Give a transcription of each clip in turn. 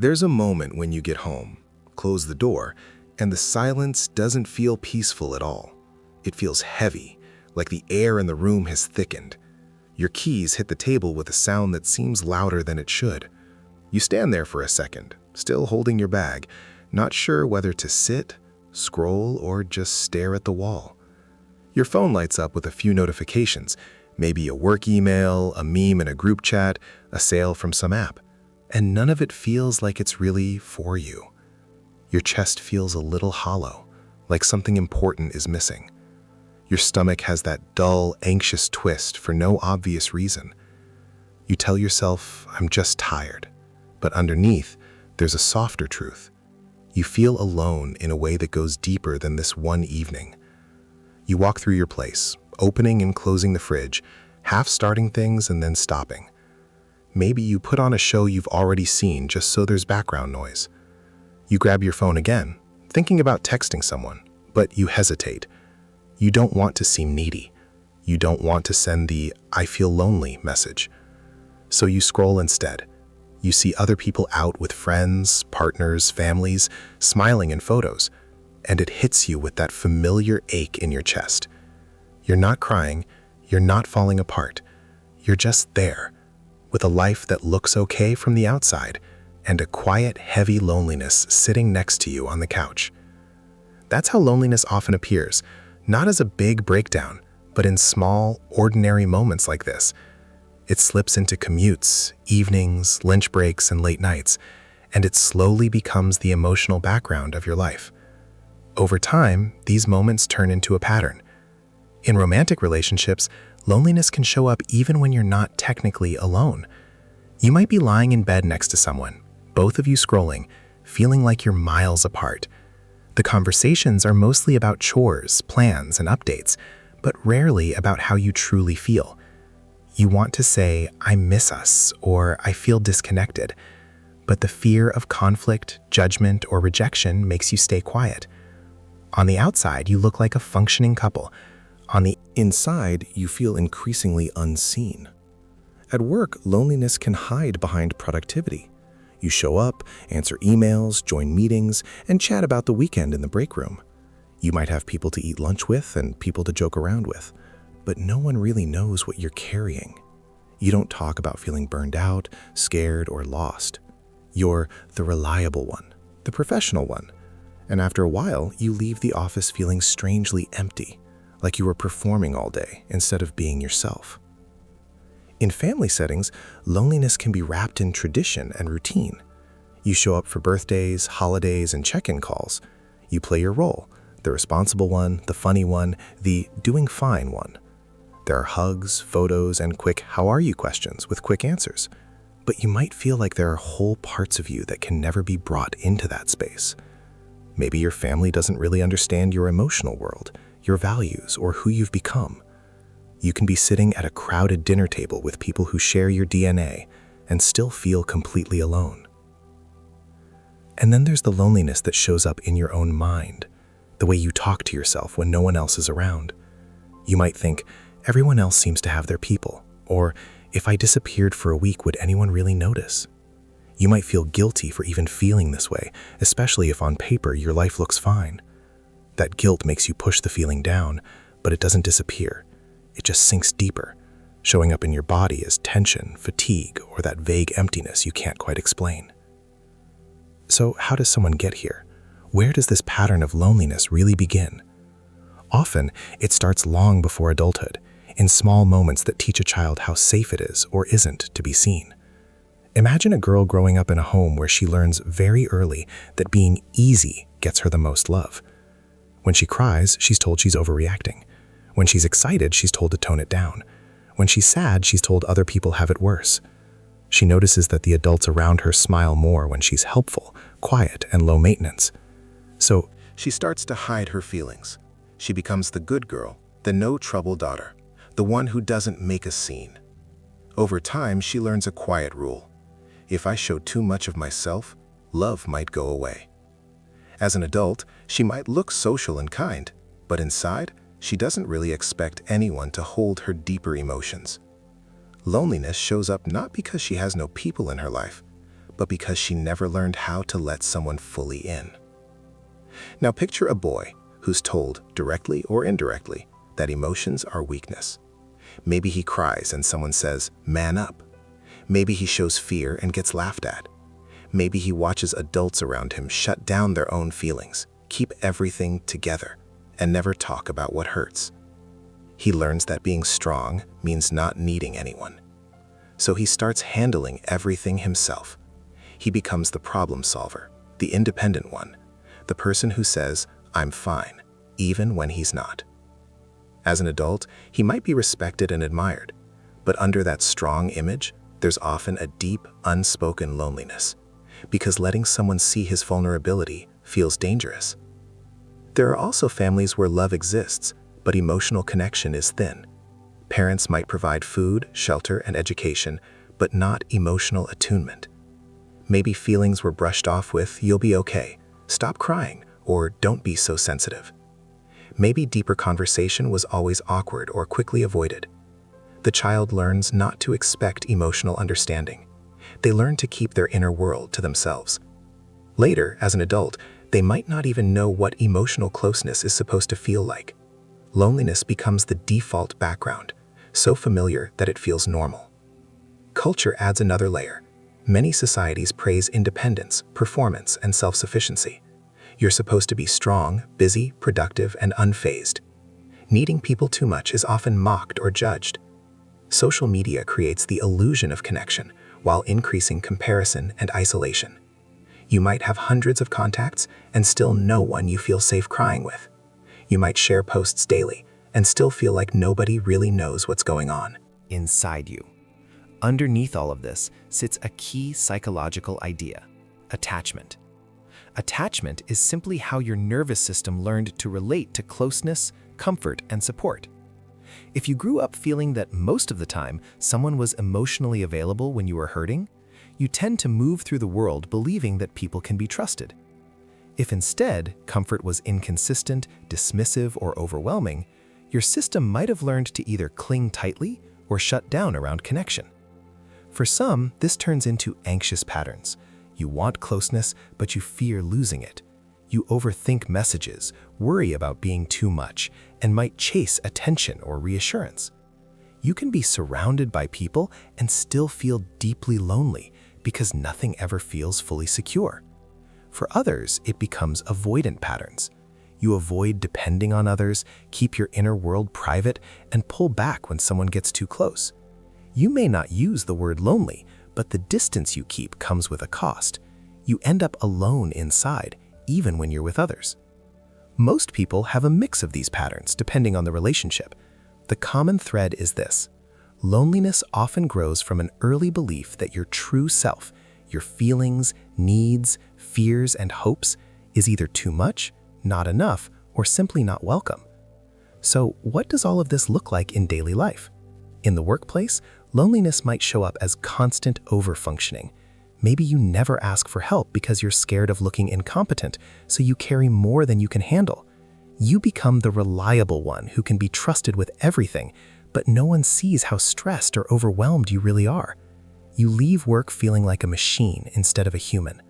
There's a moment when you get home, close the door, and the silence doesn't feel peaceful at all. It feels heavy, like the air in the room has thickened. Your keys hit the table with a sound that seems louder than it should. You stand there for a second, still holding your bag, not sure whether to sit, scroll, or just stare at the wall. Your phone lights up with a few notifications, maybe a work email, a meme in a group chat, a sale from some app, and none of it feels like it's really for you. Your chest feels a little hollow, like something important is missing. Your stomach has that dull, anxious twist for no obvious reason. You tell yourself, I'm just tired. But underneath, there's a softer truth. You feel alone in a way that goes deeper than this one evening. You walk through your place, opening and closing the fridge, half starting things and then stopping. Maybe you put on a show you've already seen just so there's background noise. You grab your phone again, thinking about texting someone, but you hesitate. You don't want to seem needy. You don't want to send the "I feel lonely" message. So you scroll instead. You see other people out with friends, partners, families, smiling in photos, and it hits you with that familiar ache in your chest. You're not crying, you're not falling apart. You're just there, with a life that looks okay from the outside, and a quiet, heavy loneliness sitting next to you on the couch. That's how loneliness often appears, not as a big breakdown, but in small, ordinary moments like this. It slips into commutes, evenings, lunch breaks, and late nights, and it slowly becomes the emotional background of your life. Over time, these moments turn into a pattern. In romantic relationships, loneliness can show up even when you're not technically alone. You might be lying in bed next to someone, both of you scrolling, feeling like you're miles apart. The conversations are mostly about chores, plans, and updates, but rarely about how you truly feel. You want to say, I miss us, or I feel disconnected, but the fear of conflict, judgment, or rejection makes you stay quiet. On the outside, you look like a functioning couple. On the inside, you feel increasingly unseen. At work, loneliness can hide behind productivity. You show up, answer emails, join meetings, and chat about the weekend in the break room. You might have people to eat lunch with and people to joke around with, but no one really knows what you're carrying. You don't talk about feeling burned out, scared, or lost. You're the reliable one, the professional one, and after a while, you leave the office feeling strangely empty, like you were performing all day instead of being yourself. In family settings, loneliness can be wrapped in tradition and routine. You show up for birthdays, holidays, and check-in calls. You play your role, the responsible one, the funny one, the doing fine one. There are hugs, photos, and quick "how are you" questions with quick answers. But you might feel like there are whole parts of you that can never be brought into that space. Maybe your family doesn't really understand your emotional world, your values, or who you've become. You can be sitting at a crowded dinner table with people who share your DNA and still feel completely alone. And then there's the loneliness that shows up in your own mind, the way you talk to yourself when no one else is around. You might think, everyone else seems to have their people, or if I disappeared for a week, would anyone really notice? You might feel guilty for even feeling this way, especially if on paper your life looks fine. That guilt makes you push the feeling down, but it doesn't disappear. It just sinks deeper, showing up in your body as tension, fatigue, or that vague emptiness you can't quite explain. So how does someone get here? Where does this pattern of loneliness really begin? Often, it starts long before adulthood, in small moments that teach a child how safe it is or isn't to be seen. Imagine a girl growing up in a home where she learns very early that being easy gets her the most love. When she cries, she's told she's overreacting. When she's excited, she's told to tone it down. When she's sad, she's told other people have it worse. She notices that the adults around her smile more when she's helpful, quiet, and low maintenance. So she starts to hide her feelings. She becomes the good girl, the no-trouble daughter, the one who doesn't make a scene. Over time, she learns a quiet rule. If I show too much of myself, love might go away. As an adult, she might look social and kind, but inside, she doesn't really expect anyone to hold her deeper emotions. Loneliness shows up not because she has no people in her life, but because she never learned how to let someone fully in. Now picture a boy who's told, directly or indirectly, that emotions are weakness. Maybe he cries and someone says, "Man up." Maybe he shows fear and gets laughed at. Maybe he watches adults around him shut down their own feelings, keep everything together, and never talk about what hurts. He learns that being strong means not needing anyone. So he starts handling everything himself. He becomes the problem solver, the independent one, the person who says, "I'm fine," even when he's not. As an adult, he might be respected and admired, but under that strong image, there's often a deep, unspoken loneliness, because letting someone see his vulnerability feels dangerous. There are also families where love exists, but emotional connection is thin. Parents might provide food, shelter, and education, but not emotional attunement. Maybe feelings were brushed off with, "You'll be okay," "Stop crying," or "Don't be so sensitive." Maybe deeper conversation was always awkward or quickly avoided. The child learns not to expect emotional understanding. They learn to keep their inner world to themselves. Later, as an adult, they might not even know what emotional closeness is supposed to feel like. Loneliness becomes the default background, so familiar that it feels normal. Culture adds another layer. Many societies praise independence, performance, and self-sufficiency. You're supposed to be strong, busy, productive, and unfazed. Needing people too much is often mocked or judged. Social media creates the illusion of connection while increasing comparison and isolation. You might have hundreds of contacts and still no one you feel safe crying with. You might share posts daily and still feel like nobody really knows what's going on. Inside you. Underneath all of this sits a key psychological idea: attachment. Attachment is simply how your nervous system learned to relate to closeness, comfort, and support. If you grew up feeling that most of the time someone was emotionally available when you were hurting, you tend to move through the world believing that people can be trusted. If instead comfort was inconsistent, dismissive, or overwhelming, your system might have learned to either cling tightly or shut down around connection. For some, this turns into anxious patterns. You want closeness, but you fear losing it. You overthink messages, worry about being too much, and might chase attention or reassurance. You can be surrounded by people and still feel deeply lonely because nothing ever feels fully secure. For others, it becomes avoidant patterns. You avoid depending on others, keep your inner world private, and pull back when someone gets too close. You may not use the word lonely, but the distance you keep comes with a cost. You end up alone inside, even when you're with others. Most people have a mix of these patterns depending on the relationship. The common thread is this: loneliness often grows from an early belief that your true self, your feelings, needs, fears, and hopes, is either too much, not enough, or simply not welcome. So what does all of this look like in daily life? In the workplace, loneliness might show up as constant overfunctioning. Maybe you never ask for help because you're scared of looking incompetent, so you carry more than you can handle. You become the reliable one who can be trusted with everything, but no one sees how stressed or overwhelmed you really are. You leave work feeling like a machine instead of a human.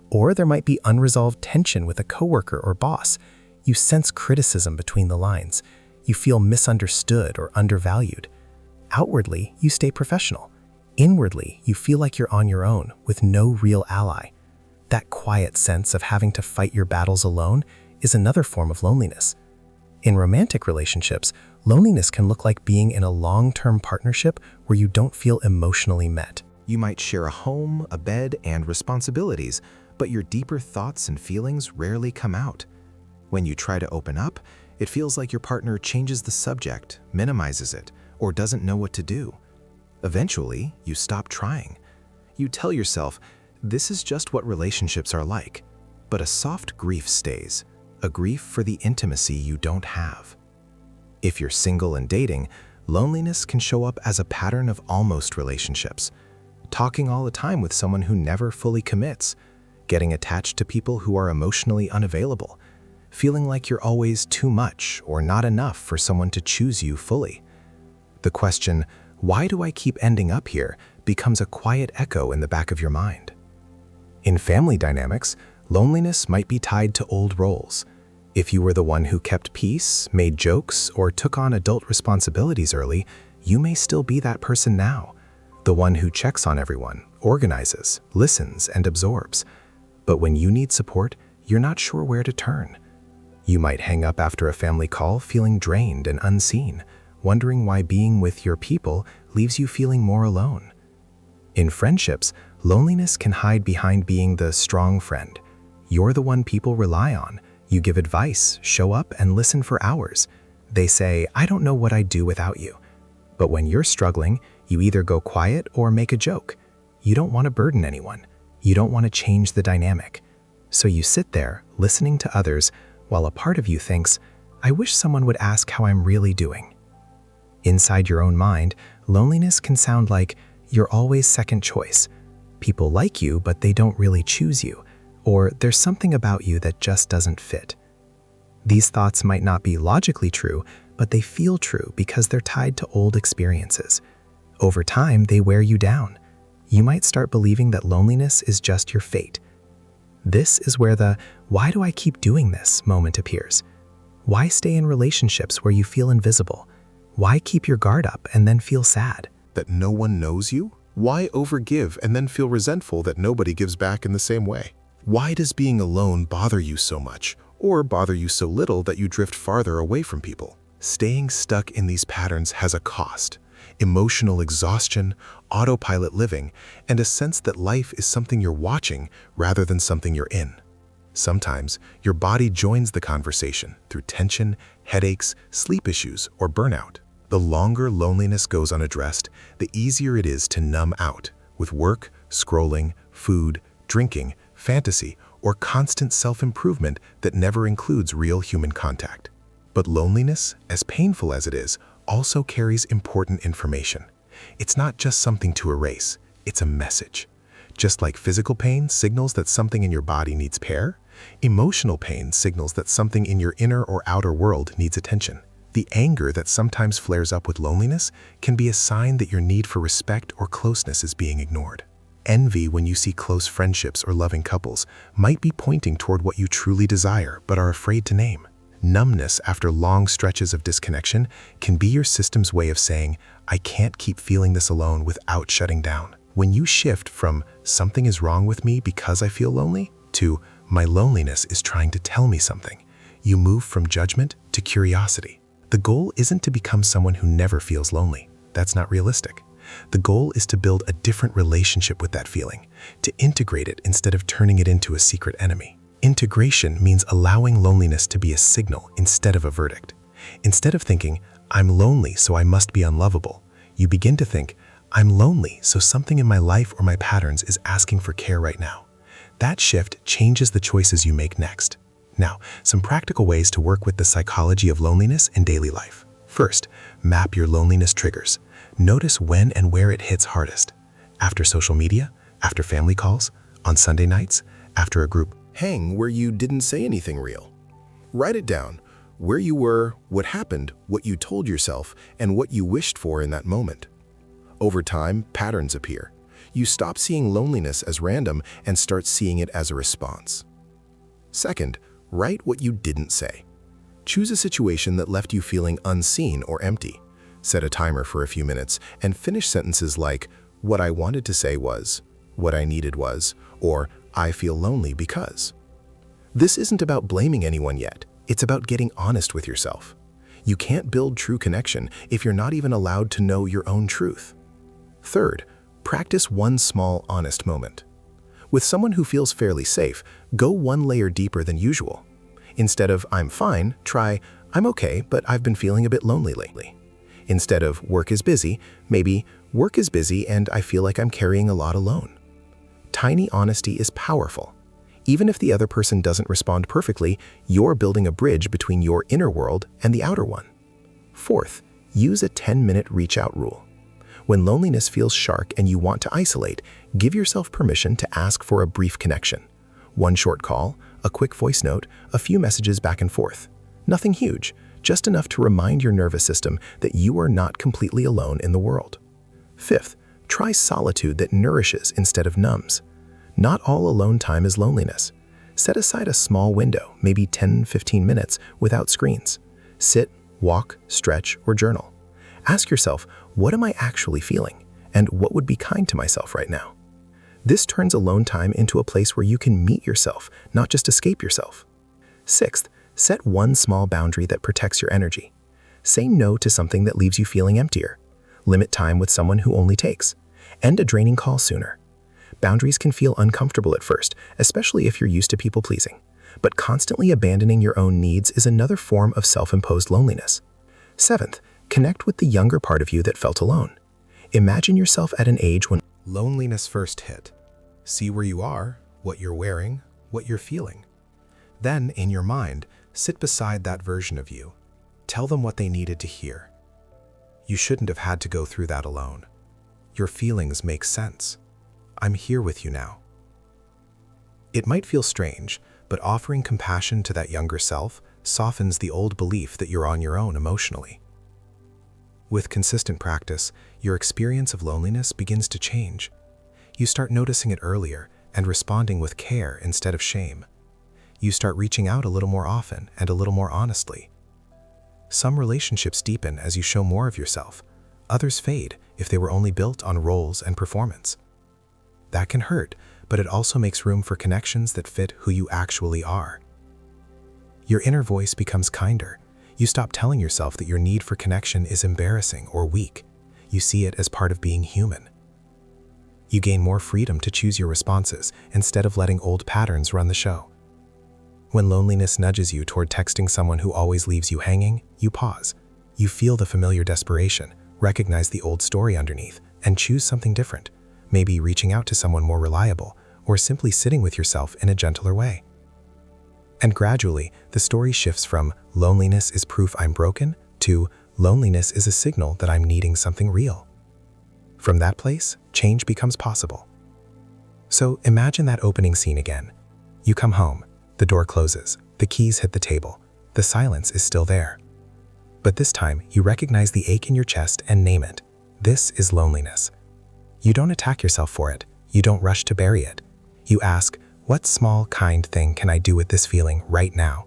Or there might be unresolved tension with a coworker or boss. You sense criticism between the lines. You feel misunderstood or undervalued. Outwardly, you stay professional. Inwardly, you feel like you're on your own with no real ally. That quiet sense of having to fight your battles alone is another form of loneliness. In romantic relationships, loneliness can look like being in a long-term partnership where you don't feel emotionally met. You might share a home, a bed, and responsibilities, but your deeper thoughts and feelings rarely come out. When you try to open up, it feels like your partner changes the subject, minimizes it, or doesn't know what to do. Eventually, you stop trying. You tell yourself, this is just what relationships are like. But a soft grief stays, a grief for the intimacy you don't have. If you're single and dating, loneliness can show up as a pattern of almost relationships. Talking all the time with someone who never fully commits, getting attached to people who are emotionally unavailable, feeling like you're always too much or not enough for someone to choose you fully. The question, why do I keep ending up here, becomes a quiet echo in the back of your mind. In family dynamics, loneliness might be tied to old roles. If you were the one who kept peace, made jokes, or took on adult responsibilities early, you may still be that person now. The one who checks on everyone, organizes, listens, and absorbs. But when you need support, you're not sure where to turn. You might hang up after a family call feeling drained and unseen, wondering why being with your people leaves you feeling more alone. In friendships, loneliness can hide behind being the strong friend. You're the one people rely on. You give advice, show up, and listen for hours. They say, "I don't know what I'd do without you." But when you're struggling, you either go quiet or make a joke. You don't want to burden anyone. You don't want to change the dynamic. So you sit there, listening to others, while a part of you thinks, "I wish someone would ask how I'm really doing." Inside your own mind, loneliness can sound like you're always second choice. People like you, but they don't really choose you. Or there's something about you that just doesn't fit. These thoughts might not be logically true, but they feel true because they're tied to old experiences. Over time, they wear you down. You might start believing that loneliness is just your fate. This is where the "why do I keep doing this" moment appears. Why stay in relationships where you feel invisible? Why keep your guard up and then feel sad? That no one knows you? Why overgive and then feel resentful that nobody gives back in the same way? Why does being alone bother you so much, or bother you so little that you drift farther away from people? Staying stuck in these patterns has a cost: emotional exhaustion, autopilot living, and a sense that life is something you're watching rather than something you're in. Sometimes, your body joins the conversation through tension, headaches, sleep issues, or burnout. The longer loneliness goes unaddressed, the easier it is to numb out with work, scrolling, food, drinking, fantasy, or constant self-improvement that never includes real human contact. But loneliness, as painful as it is, also carries important information. It's not just something to erase, it's a message. Just like physical pain signals that something in your body needs care, emotional pain signals that something in your inner or outer world needs attention. The anger that sometimes flares up with loneliness can be a sign that your need for respect or closeness is being ignored. Envy when you see close friendships or loving couples might be pointing toward what you truly desire but are afraid to name. Numbness after long stretches of disconnection can be your system's way of saying, "I can't keep feeling this alone," without shutting down. When you shift from "something is wrong with me because I feel lonely" to "my loneliness is trying to tell me something," you move from judgment to curiosity. The goal isn't to become someone who never feels lonely. That's not realistic. The goal is to build a different relationship with that feeling, to integrate it instead of turning it into a secret enemy. Integration means allowing loneliness to be a signal instead of a verdict. Instead of thinking, "I'm lonely, so I must be unlovable," you begin to think, "I'm lonely, so something in my life or my patterns is asking for care right now." That shift changes the choices you make next. Now, some practical ways to work with the psychology of loneliness in daily life. First, map your loneliness triggers. Notice when and where it hits hardest. After social media, after family calls, on Sunday nights, after a group hang where you didn't say anything real. Write it down: where you were, what happened, what you told yourself, and what you wished for in that moment. Over time, patterns appear. You stop seeing loneliness as random and start seeing it as a response. Second, write what you didn't say. Choose a situation that left you feeling unseen or empty. Set a timer for a few minutes and finish sentences like, "What I wanted to say was," "What I needed was," or "I feel lonely because." This isn't about blaming anyone yet. It's about getting honest with yourself. You can't build true connection if you're not even allowed to know your own truth. Third, practice one small, honest moment. With someone who feels fairly safe, go one layer deeper than usual. Instead of "I'm fine," try "I'm okay, but I've been feeling a bit lonely lately." Instead of "work is busy," maybe "work is busy and I feel like I'm carrying a lot alone." Tiny honesty is powerful. Even if the other person doesn't respond perfectly, you're building a bridge between your inner world and the outer one. Fourth, use a 10-minute reach-out rule. When loneliness feels sharp and you want to isolate, give yourself permission to ask for a brief connection. One short call, a quick voice note, a few messages back and forth. Nothing huge, just enough to remind your nervous system that you are not completely alone in the world. Fifth, try solitude that nourishes instead of numbs. Not all alone time is loneliness. Set aside a small window, maybe 10-15 minutes, without screens. Sit, walk, stretch, or journal. Ask yourself, what am I actually feeling? And what would be kind to myself right now? This turns alone time into a place where you can meet yourself, not just escape yourself. Sixth, set one small boundary that protects your energy. Say no to something that leaves you feeling emptier. Limit time with someone who only takes. End a draining call sooner. Boundaries can feel uncomfortable at first, especially if you're used to people-pleasing. But constantly abandoning your own needs is another form of self-imposed loneliness. Seventh, connect with the younger part of you that felt alone. Imagine yourself at an age when Loneliness first hit. See where you are, what you're wearing, what you're feeling. Then, in your mind, sit beside that version of you. Tell them what they needed to hear. You shouldn't have had to go through that alone. Your feelings make sense. I'm here with you now. It might feel strange, but offering compassion to that younger self softens the old belief that you're on your own emotionally. With consistent practice, your experience of loneliness begins to change. You start noticing it earlier and responding with care instead of shame. You start reaching out a little more often and a little more honestly. Some relationships deepen as you show more of yourself. Others fade if they were only built on roles and performance. That can hurt, but it also makes room for connections that fit who you actually are. Your inner voice becomes kinder. You stop telling yourself that your need for connection is embarrassing or weak. You see it as part of being human. You gain more freedom to choose your responses instead of letting old patterns run the show. When loneliness nudges you toward texting someone who always leaves you hanging, you pause. You feel the familiar desperation, recognize the old story underneath, and choose something different. Maybe reaching out to someone more reliable, or simply sitting with yourself in a gentler way. And gradually, the story shifts from loneliness is proof I'm broken to loneliness is a signal that I'm needing something real. From that place, change becomes possible. So imagine that opening scene again. You come home, the door closes, the keys hit the table, the silence is still there. But this time, you recognize the ache in your chest and name it. This is loneliness. You don't attack yourself for it. You don't rush to bury it. You ask, what small, kind thing can I do with this feeling right now?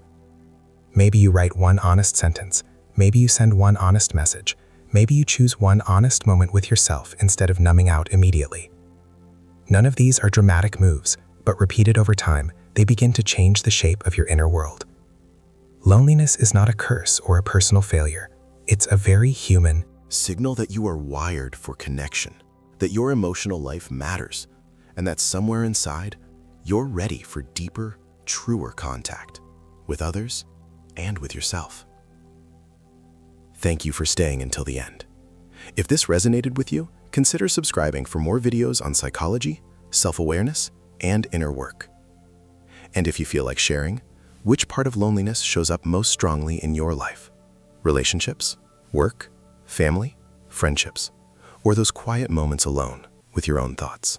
Maybe you write one honest sentence. Maybe you send one honest message. Maybe you choose one honest moment with yourself instead of numbing out immediately. None of these are dramatic moves, but repeated over time, they begin to change the shape of your inner world. Loneliness is not a curse or a personal failure. It's a very human signal that you are wired for connection, that your emotional life matters, and that somewhere inside, you're ready for deeper, truer contact with others and with yourself. Thank you for staying until the end. If this resonated with you, consider subscribing for more videos on psychology, self-awareness, and inner work. And if you feel like sharing, which part of loneliness shows up most strongly in your life? Relationships, work, family, friendships, or those quiet moments alone with your own thoughts?